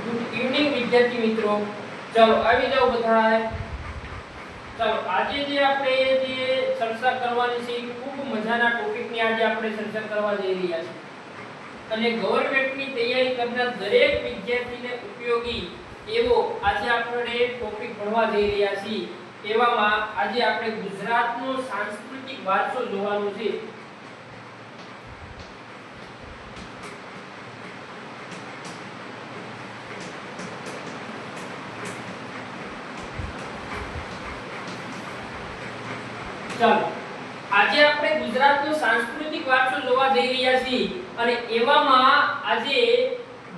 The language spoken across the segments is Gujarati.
ગુડ ઇવનિંગ વિદ્યાર્થી મિત્રો. ચાલો આવી જાઓ બધા. ચાલો આજે જે આપણે જે ચર્ચા કરવાની છે ખૂબ મજાના ટોપિકની આજે આપણે ચર્ચા કરવા જઈ રહ્યા છીએ. અને ગવર્નમેન્ટની તૈયારી કરનાર દરેક વિદ્યાર્થીને ઉપયોગી એવો આજે આપણે ટોપિક ભણવા જઈ રહ્યા છીએ. એવામાં આજે આપણે ગુજરાતનો સાંસ્કૃતિક વારસો જોવાનો છે. ચાલો આજે આપણે ગુજરાતનો સાંસ્કૃતિક વારસો જોવા જઈ રહ્યા છીએ અને એવામાં આજે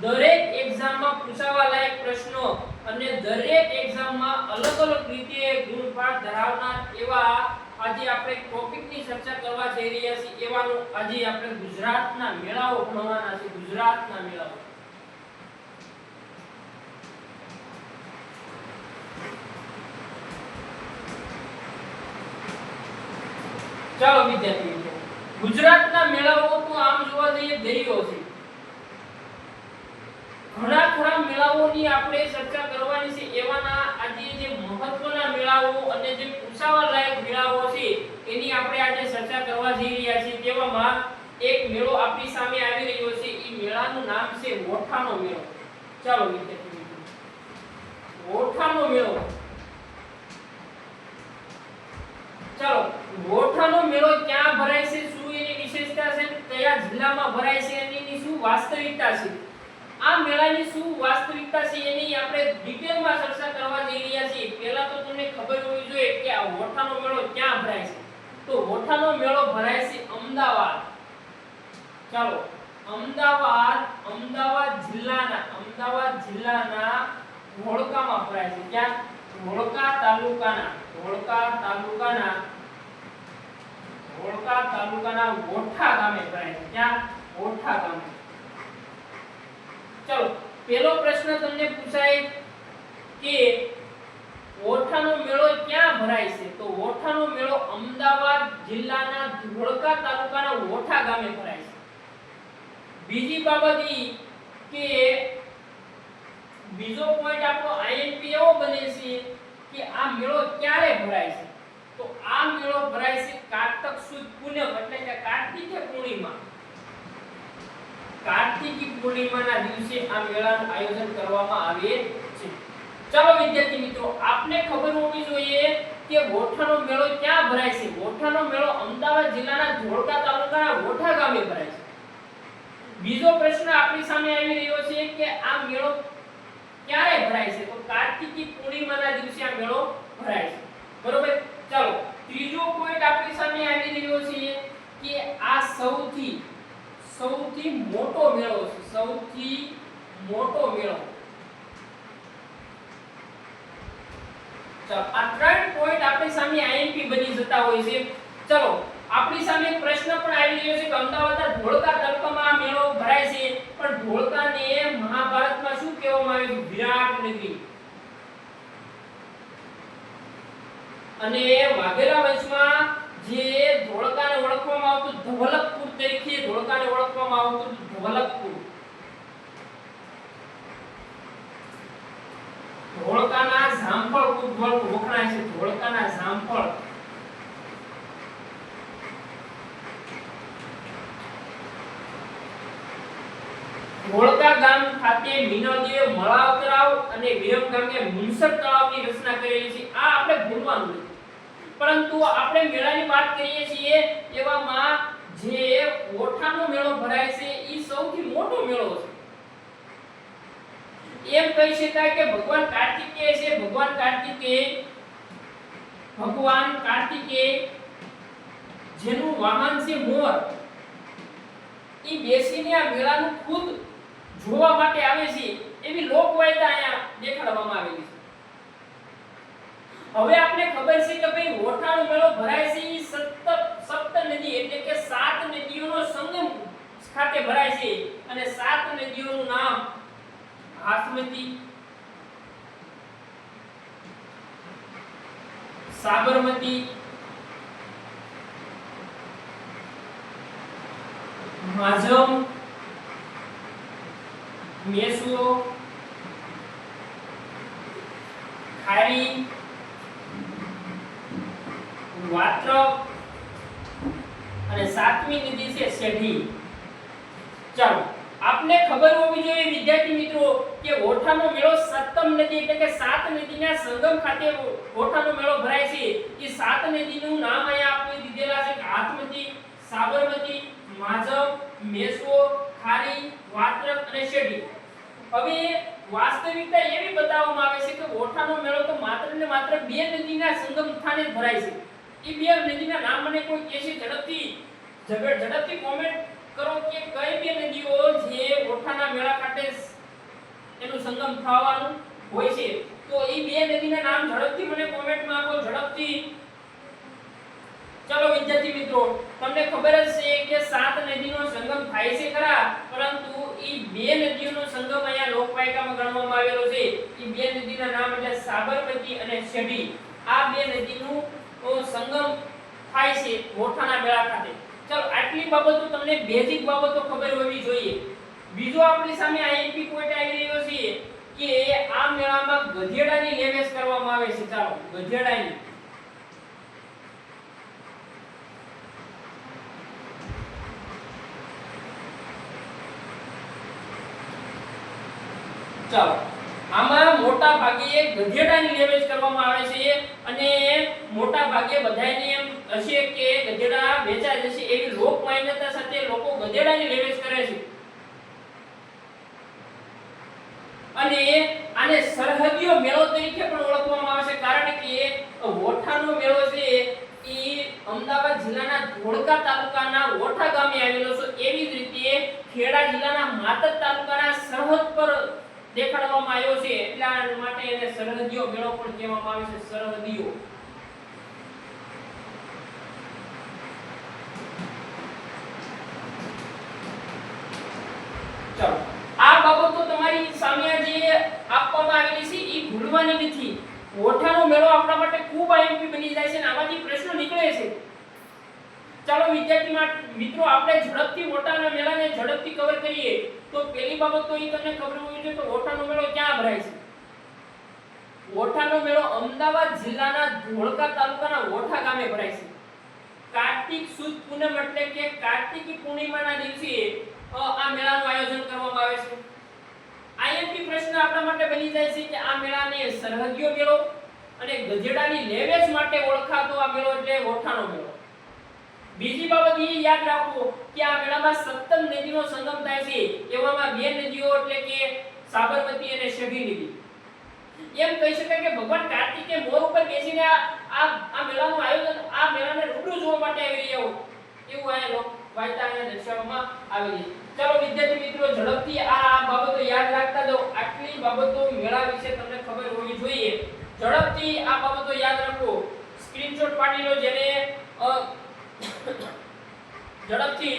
દરેક એક્ઝામમાં પૂછાવા લાયક પ્રશ્નો અને દરેક એક્ઝામમાં અલગ અલગ રીતે ગુણપાઠ ધરાવનાર એવા આજે આપણે ટોપિકની ચર્ચા કરવા જઈ રહ્યા છીએ. એવાનું આજે આપણે ગુજરાતના મેળાઓ ભણવાના છે. ગુજરાતના મેળાઓ. ચાલો વિદ્યાર્થી મિત્રો, ગુજરાતના મેળાઓ તો આમ જોવા જઈએ દરિયો છે. ઘણા ખરા મેળાઓની આપણે ચર્ચા કરવાની છે. એવાના આજે જે મહત્વના મેળાઓ અને જે પૂછાવા લાયક મેળાઓ છે એની આપણે આજે ચર્ચા કરવા જઈ રહ્યા છીએ. તેવામાં એક મેળો આપણી સામે આવી રહ્યો છે. એ મેળાનું નામ છે ઓઠાનો મેળો. ચાલો વિદ્યાર્થી મિત્રો, ઓઠાનો મેળો. ચાલો ઓઠાનો મેળો ક્યાં ભરાય છે, શું એની વિશેષતા છે, કયા જિલ્લામાં ભરાય છે, એની શું વાસ્તવિકતા છે, આ મેળાની શું વાસ્તવિકતા છે એની આપણે ડિટેલમાં ચર્ચા કરવા જઈ રહ્યા છીએ. પહેલા તો તમને ખબર હોવી જોઈએ કે આ ઓઠાનો મેળો ક્યાં ભરાય છે. તો ઓઠાનો મેળો ભરાય છે અમદાવાદ. ચાલો અમદાવાદ જિલ્લાના ધોળકામાં ભરાય છે. ક્યાં? ધોળકા તાલુકાના ઓઠા ગામે ભરાય છે. ક્યાં? ઓઠા ગામે. ચલો પહેલો પ્રશ્ન તમને પૂછાય કે ઓઠાનો મેળો ક્યાં ભરાય છે. તો ઓઠાનો મેળો અમદાવાદ જિલ્લાના ધોળકા તાલુકાના ઓઠા ગામે ભરાય છે. બીજી બાબત ઈ કે બીજો પોઈન્ટ આપણો આઈએમપી એવો બને છે કે આ મેળો ક્યારે ભરાય છે. તો આ મેળો ભરાય છે કારતક સુદ પૂનમ એટલે કે કાર્તિકી પૂર્ણિમા. કાર્તિકી પૂર્ણિમાના દિવસે આ મેળાનું આયોજન કરવામાં આવે છે. ચાલો વિદ્યાર્થી મિત્રો, આપને ખબર હોવી જોઈએ કે ઓઠાનો મેળો ક્યાં ભરાય છે. ઓઠાનો મેળો અમદાવાદ જિલ્લાના ધોળકા તાલુકાના ઓઠા ગામે ભરાય છે. બીજો પ્રશ્ન આપણી સામે આવી રહ્યો છે કે આ મેળો ક્યારે ભરાય છે. તો કાર્તિકી પૂર્ણિમાના દિવસે આ મેળો ભરાય છે. બરોબર. ચાલો ત્રીજો પોઈન્ટ આપણી સામે આવી રહ્યો છે કે આ સૌથી મોટો મેળો છે. સૌથી મોટો મેળો. ચાલો આ ત્રણ પોઈન્ટ આપણી સામે આઈએમપી બની જતા હોય છે. ચાલો આપણી સામે એક પ્રશ્ન પણ આવી રહ્યો છે કે અમદાવાદના ધોળકા તાલુકામાં આ મેળો ભરાય છે, પણ ધોળકાને મહાભારતમાં શું કહેવામાં આવે છે? વિરાટ નગરી. અને વાઘેલા વંશમાં જે ધોળકાને ઓળખવામાં આવતું ધવલકપુર તરીકે ધોળકાને ઓળખવામાં આવતું ધવલકપુર. ધોળકાના જામફળ ખૂબ વખણાય છે. ધોળકાના જામફળ. ધોળકા ગામ ખાતે મીનળદેવે મળાવ તળાવ અને વિરમગામે મુનસર તળાવની રચના કરેલી છે. આ આપણે ભૂલવાનું નથી. પરંતુ આપણે મેળાની વાત કરીએ છીએ એવામાં જે ઓઠાનો મેળો ભરાય છે એ સૌથી મોટો મેળો છે. એમ કહી શકાય કે ભગવાન કાર્તિકેય છે. ભગવાન કાર્તિકેય જેનું વાહન છે મોર, એ બેસીને આ મેળાનું ખુદ જોવા માટે આવે છે એવી લોકવાયકા અહીંયા દેખાડવામાં આવેલી છે. હવે આપને ખબર છે કે ભાઈ ઓઠાનો મેળો ભરાય છે એ સપ્ત નદી એટલે કે 7 નદીઓનો સંગમ ખાતે ભરાય છે. અને 7 નદીઓનું નામ હાથમતી, સાબરમતી, माझम, मेसो, ખારી, વાત્રક અને સાતમી નદી છે શેઢી. ચાલો આપને ખબર હોવી જોઈએ વિદ્યાર્થી મિત્રો કે ઓઠાનો મેળો સપ્તમ નદી એટલે કે સાત નદીના સંગમ ખાતે ઓઠાનો મેળો ભરાય છે. એ સાત નદીનું નામ અહીંયા આપણે દીધેલા છે: હાથમતી, સાબરમતી, માઝવ, મેસો, ખારી, વાત્રક અને શેઢી. હવે વાસ્તવિકતા એવી બતાવવામાં આવે છે કે ઓઠાનો મેળો તો માત્ર ને માત્ર બે નદીના સંગમ સ્થાને જ ભરાય છે. એ બે નદીના નામ મને કોઈ કહેશે ઝડપથી કોમેન્ટ કરો કે કઈ બે નદીઓ જે ઓઠાના મેળા ખાતે એનું સંગમ થવાનું હોય છે. તો એ બે નદીના નામ ઝડપથી મને કોમેન્ટમાં આપો, ઝડપથી. ચલો વિદ્યાર્થી મિત્રો, તમને ખબર જ છે કે સાત નદીનો સંગમ થાય છે ખરા, પરંતુ એ બે નદીઓનો સંગમ અહીંયા લોકવાયકામાં ગણવામાં આવેલો છે. એ બે નદીના નામ એટલે સાબરમતી અને શેઢી. આ બે નદીનું સંગમ થાય છે ઓઠાના મેળા ખાતે. ચલો આટલી બાબતો તમને બેઝિક બાબતો ખબર હોવી જોઈએ. બીજો આપણી સામે આઈએમપી પોઈન્ટ આવી રહ્યો છે કે આ મેળામાં ગધેડાની લેવેશ કરવામાં આવે છે. ચાલો ગધેડાની. ચાલો આમાં મોટા ભાગે ગધેડાની લેવેચ કરવામાં આવે છે અને મોટા ભાગે બધાયને એમ હશે કે ગધેડા વેચાઈ જશે એવી લોક માન્યતા સાથે લોકો ગધેડાની લેવેચ કરે છે. અને આને સરહદીયો મેળો તરીકે પણ ઓળખવામાં આવે છે, કારણ કે ઓઠાનો મેળો છે એ અમદાવાદ જિલ્લાના ધોળકા તાલુકાના ઓઠા ગામે આવેલો છે. એવી જ રીતે ખેડા જિલ્લાના માતર તાલુકાના સરહદ પર દેખાડવામાં આવ્યો છે, એટલા માટે એને સરહદીયો મેળો પણ કહેવામાં આવે છે. સરહદીયો. ચાલો આ બાબતો તમારી સામે જે આપવામાં આવેલી છે એ ભૂલવાની નથી. ઓઠાનો મેળો આપણા માટે ખૂબ આઈએમપી બની જાય છે અને આમાંથી પ્રશ્નો નીકળે છે. ચાલો વિદ્યાર્થી મિત્રો, આપણે ઝડપથી ઓઠાના મેળાને ઝડપથી કવર કરીએ. તો પહેલી બાબત તો એ તમને ખબર હોવી જોઈએ કે ઓઠાનો મેળો ક્યાં ભરાય છે. ઓઠાનો મેળો અમદાવાદ જિલ્લાના ધોળકા તાલુકાના ઓઠા ગામે ભરાય છે. કાર્તિક સુદ પૂનમ એટલે કે કાર્તિકી પૂર્ણિમાના દિવસે આ મેળાનું આયોજન કરવામાં આવે છે. આઈએમપી પ્રશ્ન આપણા માટે બની જાય છે કે આ મેળાને સરહદીયો મેળો અને ગધેડાની લેવેચ માટે ઓળખાતો આ મેળો એટલે ઓઠાનો મેળો. બીજી બાબત એ યાદ રાખો કે આ મેળામાં સપ્તમ નદીનો સંગમ થાય છે. એવામાં બે નદીઓ એટલે કે સાબરમતી અને શેઢી નદી. એમ કહી શકાય કે ભગવાન કાર્તિકે મોર ઉપર બેસીને આ મેળાનું આયોજન, આ મેળાને રૂબરૂ જોવા માટે આવી રહ્યા હોય એવું આ લોક વાયતાને દર્શાવવામાં આવેલી. ચાલો વિદ્યાર્થી મિત્રો, ઝડપથી આ બાબતો યાદ રાખતા જાઓ. આટલી બાબતો મેળા વિશે તમને ખબર હોવી જોઈએ. ઝડપથી આ બાબતો યાદ રાખો, સ્ક્રીનશોટ પાડી લો. જેને ઝડપથી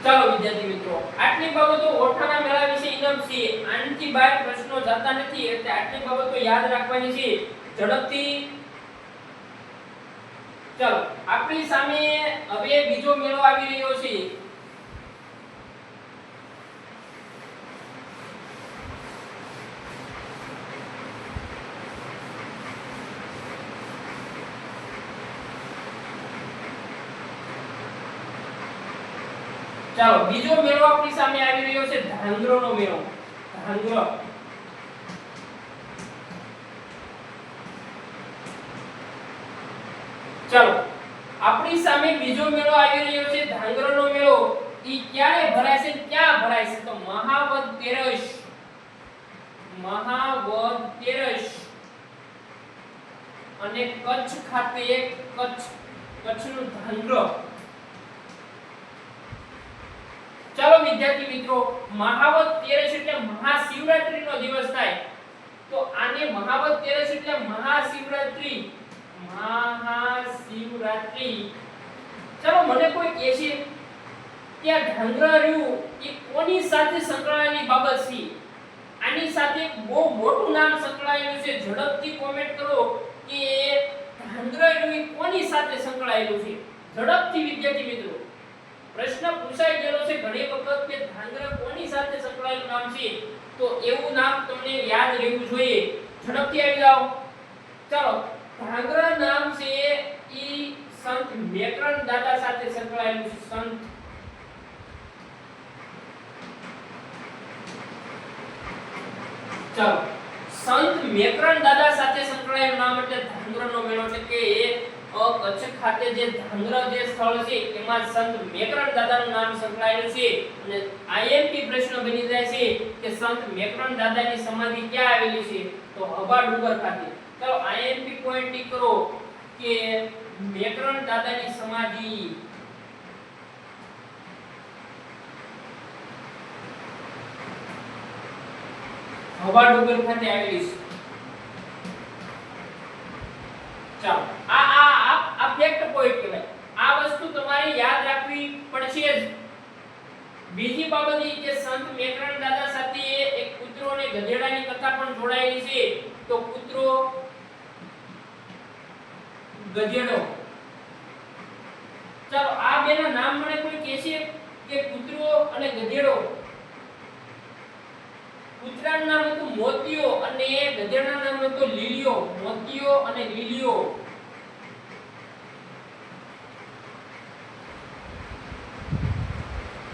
ચાલો વિદ્યાર્થી મિત્રો, આટલી બાબતો ઓઠાના મેળા વિશે ઇનામ છે. આનાથી બહાર પ્રશ્નો જતા નથી, એટલે આટલી બાબતો યાદ રાખવાની છે. ઝડપથી ચાલો આપણી સામે હવે બીજો મેળો આવી રહ્યો છે. ચાલો બીજો મેળો આપણી સામે આવી રહ્યો છે ધાંગરોનો મેળો. ધાંગરો. ચાલો આપણી સામે બીજો મેળો આવી રહ્યો છે ધાંગરોનો મેળો. ઈ ક્યારે ભરાય છે, ક્યાં ભરાય છે? તો મહાવદ તેરસ. મહાવદ તેરસ અને કચ્છ ખાતે કચ્છનું ધાંગરો. ચાલો વિદ્યાર્થી મિત્રો, મહાવદ તેરસ એટલે મહાશિવરાત્રીનો દિવસ થાય. તો આને મહાવદ તેરસ એટલે મહાશિવરાત્રી. મહાશિવરાત્રી. ચાલો મને કોઈ કહે છે કે આ ધાંગરા રહ્યું એ કોની સાથે સંકળાયેલી બાબત છે? આની સાથે બહુ મોટું નામ સંકળાયેલું છે. ઝડપથી કોમેન્ટ કરો કે ધાંગરા રહ્યું એ કોની સાથે સંકળાયેલું છે. ઝડપથી વિદ્યાર્થી મિત્રો, પ્રશ્ન પૂછાઈ ગયેલો છે ઘણી વખત કે ધાંગરા કોની કોની સાથે સંકળાયેલું નામ છે તો એવું નામ તમને યાદ રહેવું જોઈએ ઝડપથી આવી જાઓ ચાલો ધાંગધ્રા નામ છે ઈ સંત મેકરણ દાદા સાથે સંકળાયેલું છે સંત ચાલો સંત મેકરણ દાદા સાથે સંકળાયેલું નામ એટલે ધાંગધ્રાનો મેળો એટલે કે કચ્છ ખાતે જે ધાંગધ્રા જે સ્થળ છે એમાં સંત મેકરણ દાદાનું નામ સંકળાયેલું છે અને આઈએમપી પ્રશ્ન બની જાય છે કે સંત મેકરણ દાદાની સમાધિ ક્યાં આવેલી છે તો હવા ડુંગર ખાતે ચાલો આઈએમપી પોઈન્ટ ટીક કરો કે મેકરણ દાદાની સમાધિ હવા ડુંગર ખાતે આવેલી છે ચાલો આ ફેક્ટ પોઈન્ટ કહેવાય આ વસ્તુ તમારે યાદ રાખવી પડશે જ બીજી બાબત એ કે સંત મેકરણ દાદા સાથે એક કૂતરો અને ગધેડાની કથા પણ જોડાયેલી છે તો કૂતરો ગધેડો ચાલો આ બેના નામ મને કોઈ કહેશે કે કૂતરો અને ગધેડો કૂતરાનું નામ હતું મોતિયો અને ગધેડાનું નામ હતું લીલિયો મોતિયો અને લીલિયો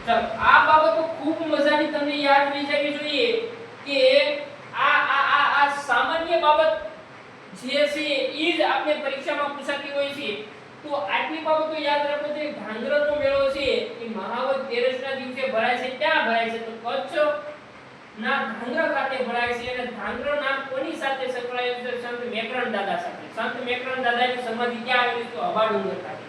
ચાલો આ બાબતો ખૂબ મજાની તમને યાદ રહી જવી જોઈએ કે આ સામાન્ય બાબત જે છે ઈ જ આપણે પરીક્ષામાં પૂછાતી હોય છે તો આટલી બાબતો યાદ રાખો કે ધાંગધ્રાનો મેળો છે એ મહાવત તેરસના દિવસે ભરાય છે ક્યાં ભરાય છે તો કચ્છ ના ધાંગધ્રા ખાતે ભરાય છે અને ધાંગધ્રા નામ કોની સાથે સંકળાયેલું છે સંત મેકરણ દાદા સાથે સંત મેકરણ દાદાની સમાધિ ક્યાં આવેલી છે તો હવા ડુંગર ખાતે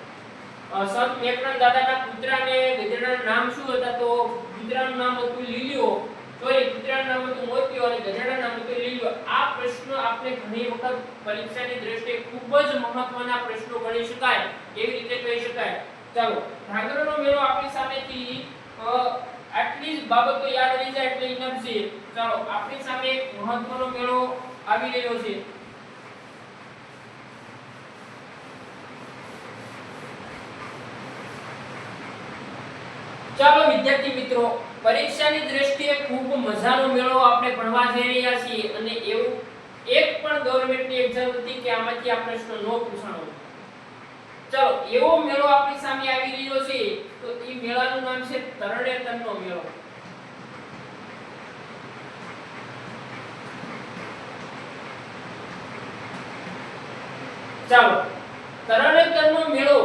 સંત મેકરણ દાદાના કૂતરાને ગધેડાના નામ શું હતા તો કૂતરાનું નામ હતું લીલિયો કૂતરાનું નામ હતું મોતિયો અને ગધેડાનું નામ હતું લીલિયો આ પ્રશ્ન આપણે ઘણી વખત પરીક્ષાની દ્રષ્ટિએ ખૂબ જ મહત્વના પ્રશ્નો ગણી શકાય એવી રીતે કહી શકાય ચાલો ધાંગધ્રાનો મેળો આપણી સામેથી આટલી જ બાબતો યાદ રહી જાય એટલે ઇનફ છે ચાલો આપણી સામે એક મહત્વનો મેળો આવી રહ્યો છે ચાલો વિદ્યાર્થી મિત્રો પરીક્ષાની દ્રષ્ટિએ ખૂબ મજાનો મેળો આપણે ભણવા જઈ રહ્યા છીએ અને એવું એક પણ ગવર્નમેન્ટની એક્ઝામ હતી કે આમાંથી આ પ્રશ્ન નો પૂછાણો ચાલો એવો મેળો આપણી સામે આવી રહ્યો છે તો એ મેળાનું નામ છે તરણેતરનો મેળો ચાલો તરણેતરનો મેળો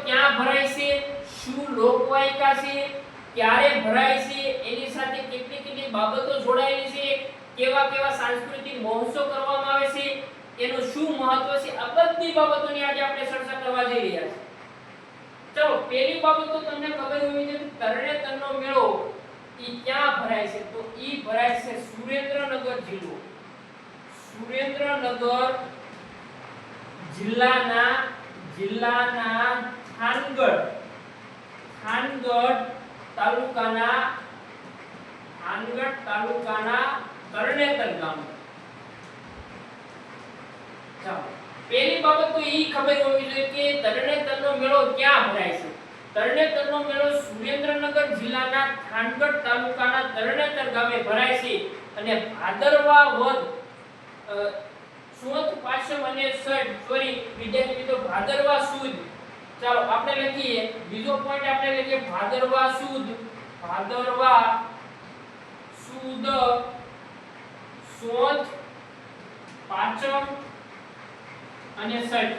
ક્યાં ભરાય છે શું લોકવાયકા છે ક્યારે ભરાય છે એની સાથે કેટલી બાબતો જોડાયેલી છે કેવા સાંસ્કૃતિક મહોત્સવ કરવામાં આવે છે એનું શું મહત્વ છે આ બધી બાબતોની આજે આપણે ચર્ચા કરવા જઈ રહ્યા છીએ ચલો પહેલી બાબત તો તમને ખબર હોવી જોઈએ કે તરણેતરનો મેળો ઈ ક્યાં ભરાય છે તો ઈ ભરાય છે સુરેન્દ્રનગર જિલ્લાના થાનગઢ તાલુકાના તરણેતર ગામ ચાલો પહેલી બાબત તો ઈ ખબર હોવી જોઈએ કે તરણેતરનો મેળો ક્યાં ભરાય છે તરણેતરનો મેળો સુરેન્દ્રનગર જિલ્લાના થાનગઢ તાલુકાના તરણેતર ગામે ભરાય છે અને ભાદરવા વદ સુદ પાછમ અને વિદ્યાર્થી મિત્રો ભાદરવા સુદ ચાલો આપણે લખીએ બીજો પોઈન્ટ આપણે લખીએ ભાદરવા સુદ સોદ પાચમ અને સઠ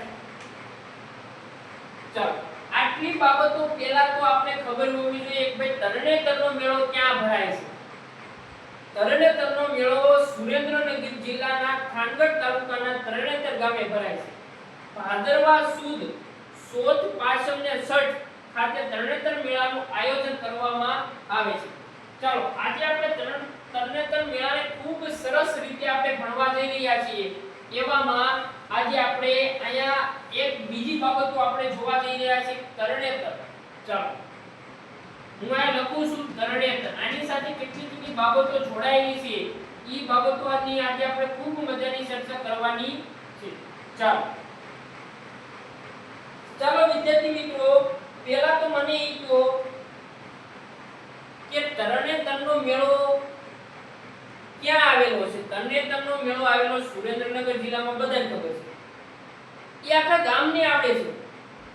ચાલો આટલી બાબતો પહેલા તો આપણે ખબર હોવી જોઈએ કે ભાઈ તરણેતરનો મેળો ક્યાં ભરાય છે તરણેતરનો મેળો સુરેન્દ્રનગર જિલ્લાના થાનગઢ તાલુકાના તરણેતર ગામે ભરાય છે ભાદરવા સુદ સોદ પાચમ ને સઠ ખાતે તરણેતર મેળાનું આયોજન કરવામાં આવે છે ચાલો આજે આપણે તરણેતર મેળાને ખૂબ સરસ રીતે આપણે ભણવા જઈ રહ્યા છીએ એવામાં આજે આપણે અહીંયા એક બીજી બાબતો આપણે જોવા જઈ રહ્યા છીએ તરણેતર ચાલો હું આ લખું છું તરણેતર આની સાથે કેટલી બાબતો જોડાયેલી છે ઈ બાબતોની આજે આપણે ખૂબ મજાની ચર્ચા કરવાની છે ચાલો વિદ્યાર્થી મિત્રો પહેલા તો મને ઈ કહો કે મેળો ક્યાં આવેલો છે? તરણેતરનો મેળો આવેલો સુરેન્દ્રનગર જિલ્લામાં, બધાને ખબર છે. એ આખા ગામને આવડે છે.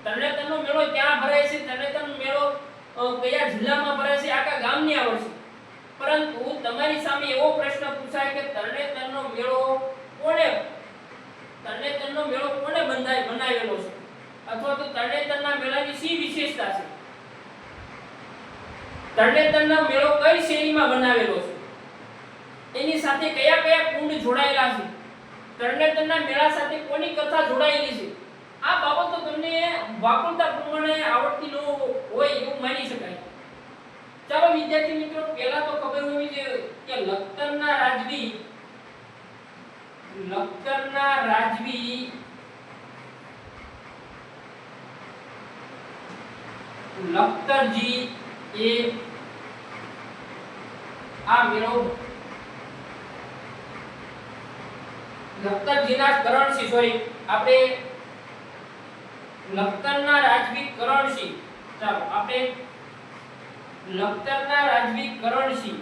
તરણેતરનો મેળો ક્યાં ભરાય છે, તરણેતરનો મેળો કયા જિલ્લામાં ભરાય છે, આખા ગામને આવડે છે. પરંતુ તમારી સામે એવો પ્રશ્ન પૂછાય કે તરણેતરનો મેળો કોણે બનાવેલો છે, અથવા તો તરણેતરના મેળાની શી વિશેષતા છે? તરણેતરનો મેળો કઈ શૈલીમાં બનાવેલો છે? એની સાથે કયા કયા કુંડ જોડાયેલા છે? તરણેતરના મેળા સાથે કોની કથા જોડાયેલી છે? આ બાબતો તમને વાકુળતા પ્રમાણે આવડતી ન હોય એવું માની શકાય. ચાલો વિદ્યાર્થી મિત્રો, પહેલા તો ખબર હોવી જોઈએ કે લખતરના રાજવી લખતરજી એ આ મેળો લખતરજીના કરણસિંહ, સોરી આપણે લખતરના રાજવી કરણસિંહ, ચાલો આપણે લખતરના રાજવી કરણસિંહ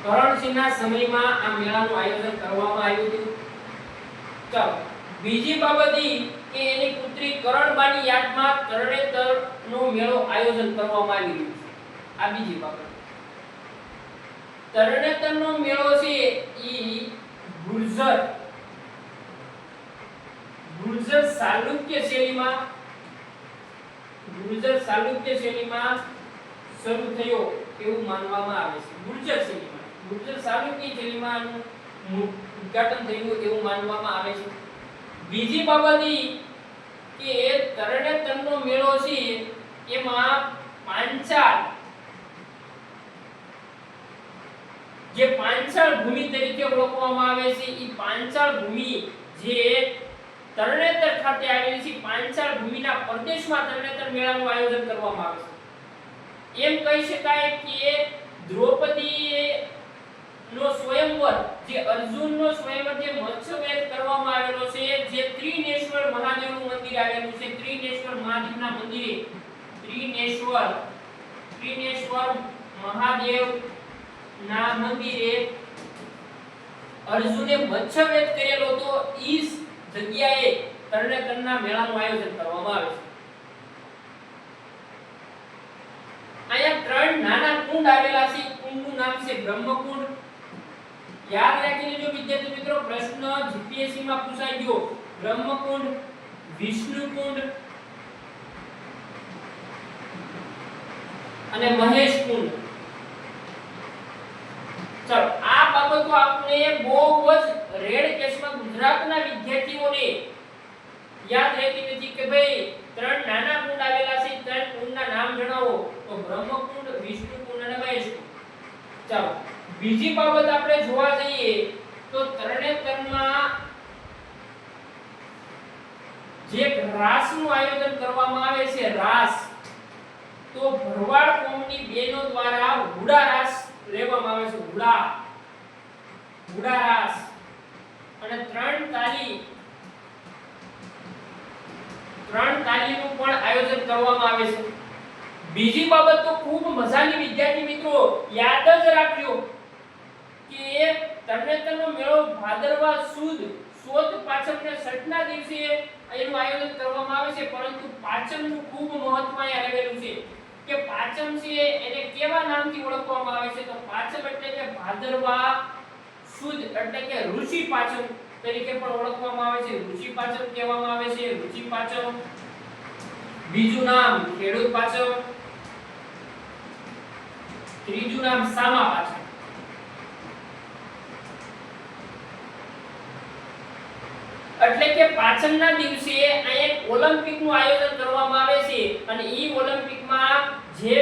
કરણસિંહના સમયમાં આ મેળાનું આયોજન કરવામાં આવ્યું હતું. ચાલો બીજી બાબત એ કે એની પુત્રી કરણબાની યાદમાં તરણેતરનો મેળો આયોજન કરવામાં આવી રહ્યું છે. આ બીજી બાબત. તરણેતરનો મેળો છે ઈ ગુર્જર ચાલુક્ય શૈલીમાં શરૂ થયો એવું માનવામાં આવે છે. ગુર્જર ચાલુક્ય શૈલીમાં ઉદ્ઘાટન થયું એવું માનવામાં આવે છે. બીજી બાબત એ કે તરણેતરનો મેળો છે એમાં પાંચાળ ભૂમિ તરીકે ઓળખવામાં આવે છે. ઈ પાંચાળ ભૂમિ જે તરણેતર ખાતે આવેલી છે, પાંચાળ ભૂમિના પ્રદેશમાં તરણેતર મેળાનું આયોજન કરવામાં આવે છે. એમ કહી શકાય કે દ્રૌપદી નો સ્વયંવર, જે અર્જુનનો સ્વયંવર જે મત્સ્યવેદ કરવામાં આવેલો છે, જે ત્રિનેશ્વર મહાદેવનું મંદિર આવેલું છે, ત્રિનેશ્વર મહાદેવના મંદિરે ત્રિનેશ્વર મહાદેવ ના મંદિરે અર્જુને મત્સ્યવેદ કરેલો તો ઈ જગ્યાએ તરણેતરના મેળાનું આયોજન કરવામાં આવે છે. અહીંયા ત્રણ નાના કુંડ આવેલા છે. કુંડનું નામ છે બ્રહ્મકુંડ. યાદ રાખી લેજો વિદ્યાર્થી મિત્રો, પ્રશ્ન જીપીએસસી માં પૂછાઈ ગયો. બ્રહ્મકુંડ, વિષ્ણુકુંડ અને મહેશકુંડ. ચાલો આ બાબતો આપણે બહુ જ રેડ કેસમાં ગુજરાતના વિદ્યાર્થીઓને યાદ રહેતી નથી કે ભાઈ ત્રણ નાના કુંડ આવેલા છે, ત્રણ કુંડના નામ જણાવો. તો બ્રહ્મકુંડ, વિષ્ણુકુંડ અને મહેશકુંડ. ચાલો બીજી બાબત આપણે જોવા જઈએ તો તરણેતરમાં જે રાસનું આયોજન કરવામાં આવે છે, રાસ, તો ભરવાડ કોમની બહેનો દ્વારા હુડા રાસ લેવામાં આવે છે. હુડા રાસ અને ત્રણ તાલીનું પણ આયોજન કરવામાં આવે છે. બીજી બાબત તો ખૂબ મજાની વિદ્યાર્થી મિત્રો યાદ જ રાખજો કે તરણેતરનો મેળો ભાદરવા સુદ પાંચમને છઠના દિવસે એનું આયોજન કરવામાં આવે છે. પરંતુ પાંચમનું ખૂબ મહત્વ અહીંયા રહેલું છે કે પાંચમ છે એને કેવા નામથી ઓળખવામાં આવે છે? તો પાંચમ એટલે કે ભાદરવા સુદ એટલે કે ઋષિ પાંચમ તરીકે પણ ઓળખવામાં આવે છે. ઋષિ પાંચમ કહેવામાં આવે છે. ઋષિ પાંચમ. બીજું નામ ખેડૂત પાંચમ. ત્રીજું નામ સામા પાંચમ. એટલે કે પાંચમના દિવસે અહીંયા એક ઓલિમ્પિકનું આયોજન કરવામાં આવે છે અને ઈ ઓલિમ્પિકમાં જે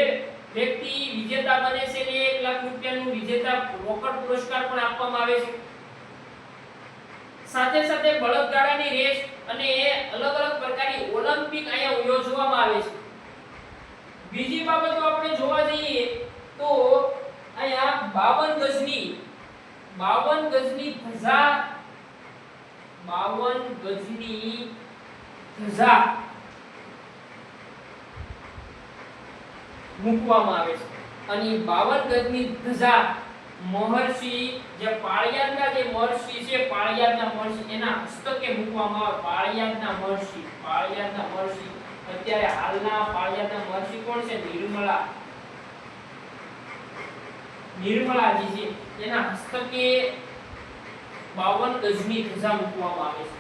વ્યક્તિ વિજેતા બને છે ને 1 લાખ રૂપિયાનું વિજેતા રોકડ પુરસ્કાર પણ આપવામાં આવે છે. સાથે સાથે બળદગાડાની રેસ અને અલગ અલગ પ્રકારની ઓલિમ્પિક અહીંયા યોજવામાં આવે છે. બીજી બાબતો આપણે જોવા જઈએ તો અહીંયા 52 ગજની ધજા 52 ગજની ધજા મૂકવામાં આવે છે અને 52 ગજની ધજા મહર્ષિ જે પાળિયાદના જે મહર્ષિ છે પાળિયાદના મહર્ષિ એના હસ્તકે મૂકવામાં આવે પાળિયાદના મહર્ષિ અત્યારે હાલના પાળિયાદના મહર્ષિ કોણ છે નિર્મલાજી છે એના હસ્તકે 52 ગજની ધજા મૂકવામાં આવે છે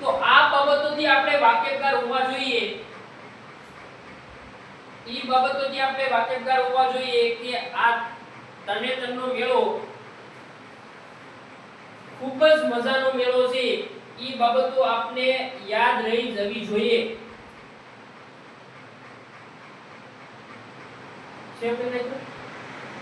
તો આ બાબતોથી આપણે વાકેફદાર હોવા જોઈએ કે આ તરણેતરનો મેળો ખૂબ જ મજાનો મેળો છે ઈ બાબતો આપને યાદ રહી જવી જોઈએ છે કે નહીં?